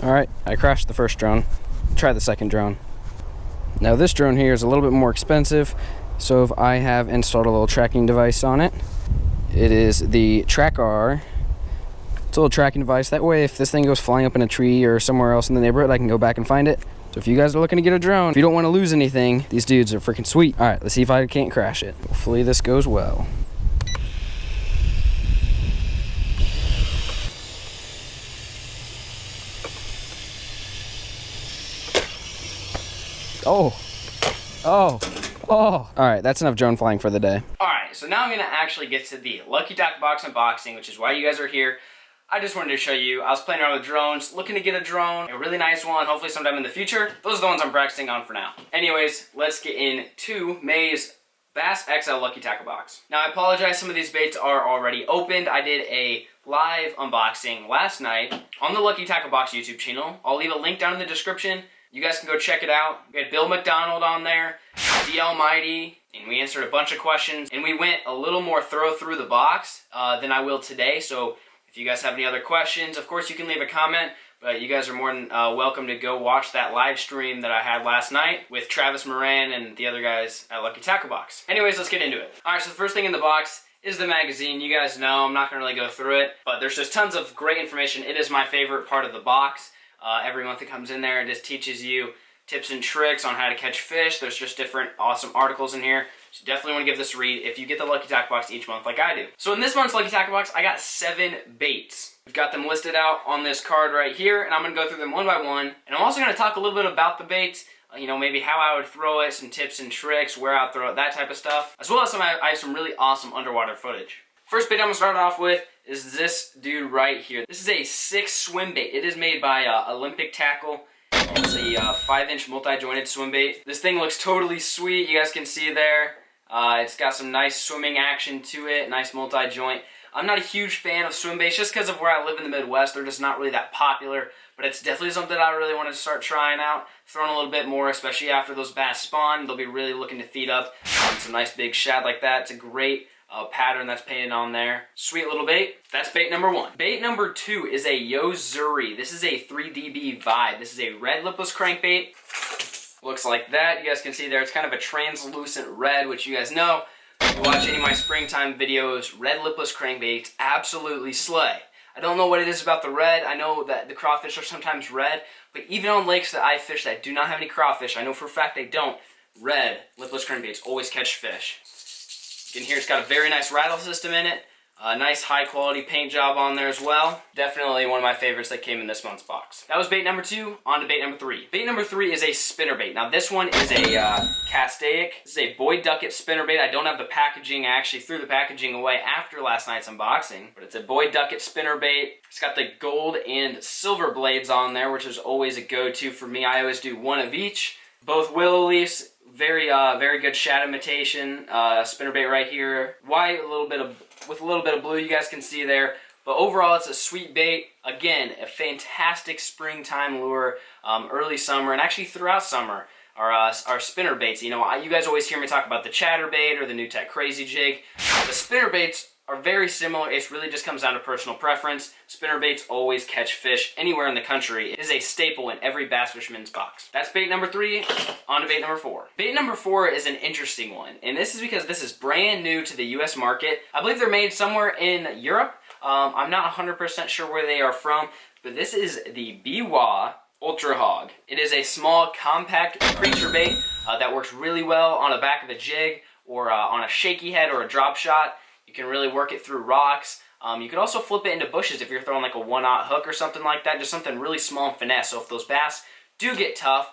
Alright, I crashed the first drone. Try the second drone. Now this drone here is a little bit more expensive, so I have installed a little tracking device on it. It is the TrackR. It's a little tracking device. That way if this thing goes flying up in a tree or somewhere else in the neighborhood, I can go back and find it. So if you guys are looking to get a drone, if you don't want to lose anything, these dudes are freaking sweet. Alright, let's see if I can't crash it. Hopefully this goes well. Oh. Alright, that's enough drone flying for the day. Alright, so now I'm going to actually get to the Lucky Tackle Box unboxing, which is why you guys are here. I just wanted to show you, I was playing around with drones, looking to get a drone, a really nice one, hopefully sometime in the future. Those are the ones I'm practicing on for now. Anyways, let's get into May's Bass XL Lucky Tackle Box. Now I apologize, some of these baits are already opened. I did a live unboxing last night on the Lucky Tackle Box YouTube channel. I'll leave a link down in the description. You guys can go check it out. We had Bill McDonald on there, DL Mighty, and we answered a bunch of questions. And we went a little more thorough through the box than I will today. So if you guys have any other questions, of course you can leave a comment. But you guys are more than welcome to go watch that live stream that I had last night with Travis Moran and the other guys at Lucky Tackle Box. Anyways, let's get into it. Alright, so the first thing in the box is the magazine. You guys know I'm not going to really go through it, but there's just tons of great information. It is my favorite part of the box. Every month it comes in there and just teaches you tips and tricks on how to catch fish. There's just different awesome articles in here. So you definitely want to give this a read if you get the Lucky Tackle Box each month like I do. So in this month's Lucky Tackle Box, I got 7 baits. We've got them listed out on this card right here, and I'm going to go through them one by one. And I'm also going to talk a little bit about the baits, you know, maybe how I would throw it, some tips and tricks, where I'd throw it, that type of stuff. As well as I have some really awesome underwater footage. First bait I'm going to start off with is this dude right here. This is a 6 swim bait. It is made by Olympic Tackle. It's a 5-inch multi-jointed swim bait. This thing looks totally sweet. You guys can see there. It's got some nice swimming action to it, nice multi-joint. I'm not a huge fan of swim baits just because of where I live in the Midwest. They're just not really that popular, but it's definitely something I really want to start trying out. Throwing a little bit more, especially after those bass spawn. They'll be really looking to feed up on some nice big shad like that. It's a great pattern that's painted on there. Sweet little bait. That's bait number 1. Bait number 2 is a Yozuri. This is a 3DB Vibe. This is a red lipless crankbait. Looks like that. You guys can see there, it's kind of a translucent red, which you guys know. If you watch any of my springtime videos, red lipless crankbaits absolutely slay. I don't know what it is about the red. I know that the crawfish are sometimes red, but even on lakes that I fish that do not have any crawfish, I know for a fact they don't, red lipless crankbaits always catch fish. You can hear it's got a very nice rattle system in it. A nice high quality paint job on there as well. Definitely one of my favorites that came in this month's box. That was bait number 2, on to bait number 3. Bait number 3 is a spinnerbait. Now this one is a castaic. This is a Boyd Duckett spinnerbait. I don't have the packaging. I actually threw the packaging away after last night's unboxing. But it's a Boyd Duckett spinnerbait. It's got the gold and silver blades on there, which is always a go-to for me. I always do one of each. Both willow leaves. Very good shad imitation. Spinnerbait right here. White, with a little bit of blue, you guys can see there. But overall, it's a sweet bait. Again, a fantastic springtime lure, early summer, and actually throughout summer are spinner baits. You know, you guys always hear me talk about the chatterbait or the new tech crazy jig. The spinner baits are very similar. It really just comes down to personal preference. Spinner baits always catch fish anywhere in the country. It is a staple in every bass fisherman's box. That's bait number 3, on to bait number 4. Bait number 4 is an interesting one, and this is because this is brand new to the US market. I believe they're made somewhere in Europe. I'm not 100% sure where they are from, but this is the Biwa Ultra Hog. It is a small, compact creature bait that works really well on the back of a jig or on a shaky head or a drop shot. You can really work it through rocks. You could also flip it into bushes if you're throwing like a 1/0 hook or something like that, just something really small and finesse. So if those bass do get tough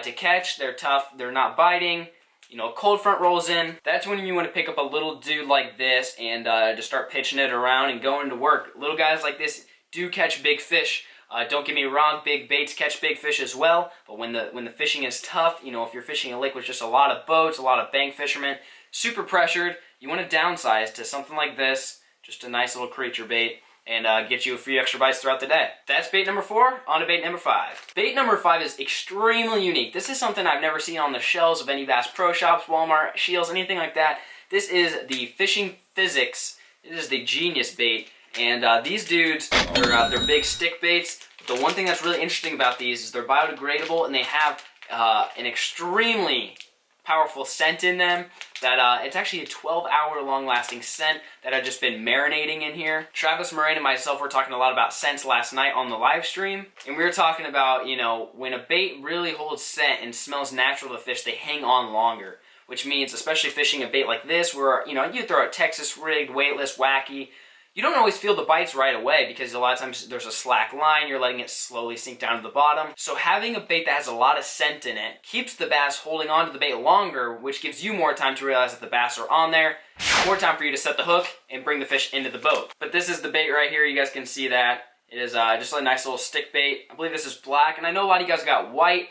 to catch, they're tough, they're not biting, you know, a cold front rolls in, that's when you want to pick up a little dude like this and just start pitching it around and going to work. Little guys like this do catch big fish. Don't get me wrong, big baits catch big fish as well, but when the fishing is tough, you know, if you're fishing a lake with just a lot of boats, a lot of bank fishermen, super pressured, you want to downsize to something like this, just a nice little creature bait, and get you a few extra bites throughout the day. That's bait number 4, on to bait number 5. Bait number 5 is extremely unique. This is something I've never seen on the shelves of any Bass Pro Shops, Walmart, Scheels, anything like that. This is the Fishing Physics. It is the Genius bait, And these dudes, they're big stick baits. The one thing that's really interesting about these is they're biodegradable, and they have an extremely powerful scent in them that it's actually a 12-hour long-lasting scent that I've just been marinating in here. Travis Moraine and myself were talking a lot about scents last night on the live stream, and we were talking about, you know, when a bait really holds scent and smells natural to fish, they hang on longer, which means, especially fishing a bait like this where, you know, you throw a Texas rigged, weightless, wacky, you don't always feel the bites right away because a lot of times there's a slack line, you're letting it slowly sink down to the bottom. So having a bait that has a lot of scent in it keeps the bass holding on to the bait longer, which gives you more time to realize that the bass are on there, more time for you to set the hook and bring the fish into the boat. But this is the bait right here, you guys can see that. It is just a nice little stick bait. I believe this is black, and I know a lot of you guys got white.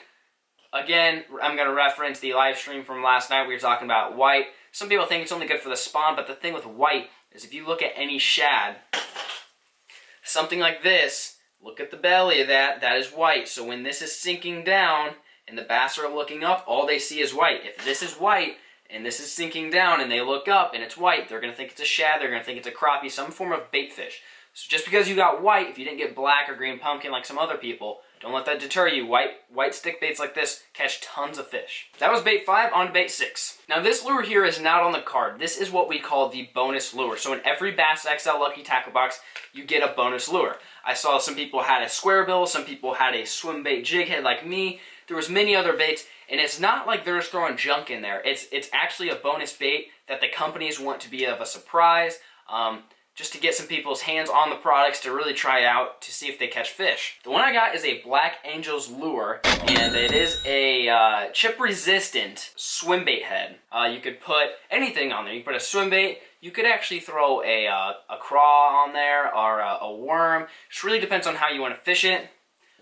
Again, I'm going to reference the live stream from last night. We were talking about white. Some people think it's only good for the spawn, but the thing with white is if you look at any shad, something like this, look at the belly of that, that is white. So when this is sinking down and the bass are looking up, all they see is white. If this is white and this is sinking down and they look up and it's white, they're going to think it's a shad, they're going to think it's a crappie, some form of bait fish. So just because you got white, if you didn't get black or green pumpkin like some other people, don't let that deter you. White stick baits like this catch tons of fish. That was bait 5, on to bait 6. Now this lure here is not on the card. This is what we call the bonus lure. So in every Bass XL Lucky Tackle box, you get a bonus lure. I saw some people had a square bill, some people had a swim bait jig head like me. There was many other baits, and it's not like they're just throwing junk in there. It's actually a bonus bait that the companies want to be of a surprise. Just to get some people's hands on the products to really try out to see if they catch fish. The one I got is a Black Angels lure, and it is a chip-resistant swim bait head. You could put anything on there. You could put a swim bait. You could actually throw a craw on there or a worm. It just really depends on how you want to fish it.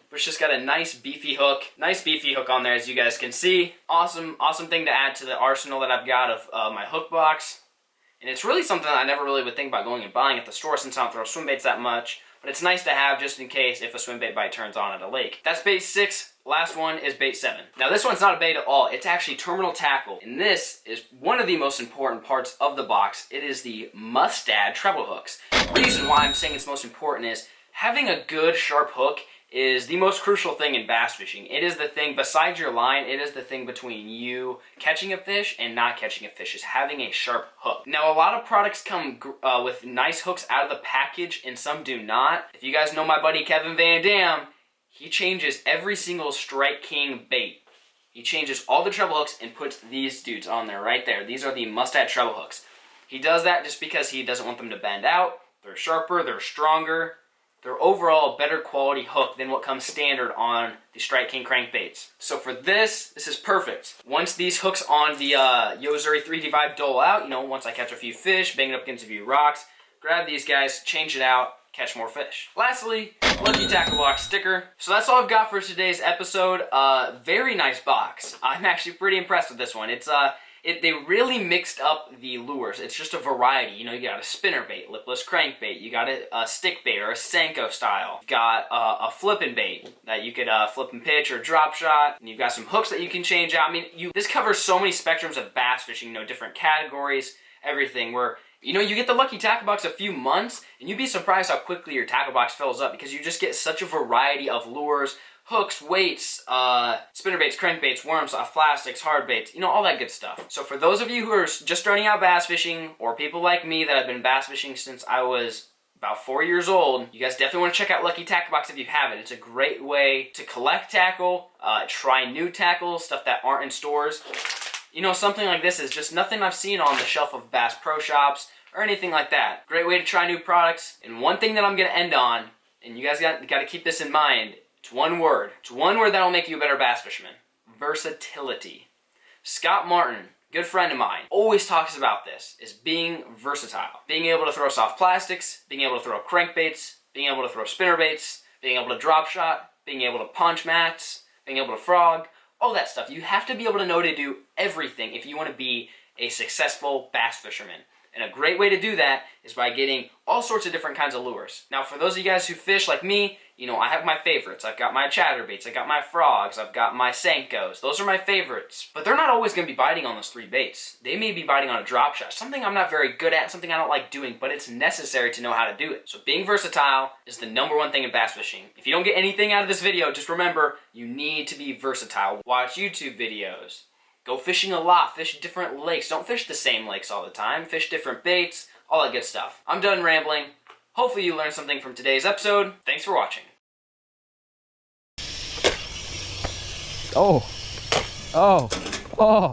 But it's just got a nice beefy hook. Nice beefy hook on there, as you guys can see. Awesome thing to add to the arsenal that I've got of my hook box. And it's really something that I never really would think about going and buying at the store since I don't throw swim baits that much. But it's nice to have just in case if a swim bait bite turns on at a lake. That's bait 6. Last one is bait 7. Now this one's not a bait at all. It's actually terminal tackle. And this is one of the most important parts of the box. It is the Mustad treble hooks. The reason why I'm saying it's most important is having a good sharp hook is the most crucial thing in bass fishing. It is the thing, besides your line, it is the thing between you catching a fish and not catching a fish, is having a sharp hook. Now, a lot of products come with nice hooks out of the package, and some do not. If you guys know my buddy Kevin Van Dam, he changes every single Strike King bait. He changes all the treble hooks and puts these dudes on there, right there. These are the Mustad treble hooks. He does that just because he doesn't want them to bend out. They're sharper, they're stronger. They're overall a better quality hook than what comes standard on the Strike King crankbaits. So for this is perfect. Once these hooks on the Yo-Zuri 3D Vibe dole out, you know, once I catch a few fish, bang it up against a few rocks, grab these guys, change it out, catch more fish. Lastly, Lucky Tackle Box sticker. So that's all I've got for today's episode. Very nice box. I'm actually pretty impressed with this one. They really mixed up the lures. It's just a variety. You know, you got a spinner bait, lipless crankbait. You got a stick bait or a Senko style. You've got a flipping bait that you could flip and pitch or drop shot. And you've got some hooks that you can change out. I mean, this covers so many spectrums of bass fishing, you know, different categories, everything. Where, you know, you get the Lucky Tackle Box a few months, and you'd be surprised how quickly your tackle box fills up because you just get such a variety of lures, hooks, weights, spinner baits, crankbaits, worms, soft plastics, hard baits, you know, all that good stuff. So for those of you who are just starting out bass fishing, or people like me that have been bass fishing since I was about 4 years old, you guys definitely want to check out Lucky Tackle Box if you haven't. It's a great way to collect tackle, try new tackle, stuff that aren't in stores. You know, something like this is just nothing I've seen on the shelf of Bass Pro Shops or anything like that. Great way to try new products. And one thing that I'm going to end on, and you guys got to keep this in mind, it's one word. It's one word that'll make you a better bass fisherman. Versatility. Scott Martin, good friend of mine, always talks about this, is being versatile. Being able to throw soft plastics, being able to throw crankbaits, being able to throw spinner baits, being able to drop shot, being able to punch mats, being able to frog, all that stuff. You have to be able to know to do everything if you want to be a successful bass fisherman. And a great way to do that is by getting all sorts of different kinds of lures. Now, for those of you guys who fish like me, You know, I have my favorites. I've got my chatterbaits, I've got my frogs, I've got my Senkos. Those are my favorites. But they're not always going to be biting on those 3 baits. They may be biting on a drop shot, something I'm not very good at, something I don't like doing, but it's necessary to know how to do it. So being versatile is the #1 thing in bass fishing. If you don't get anything out of this video, just remember, you need to be versatile. Watch YouTube videos. Go fishing a lot, fish different lakes. Don't fish the same lakes all the time. Fish different baits, all that good stuff. I'm done rambling. Hopefully you learned something from today's episode. Thanks for watching. Oh. Oh. Oh.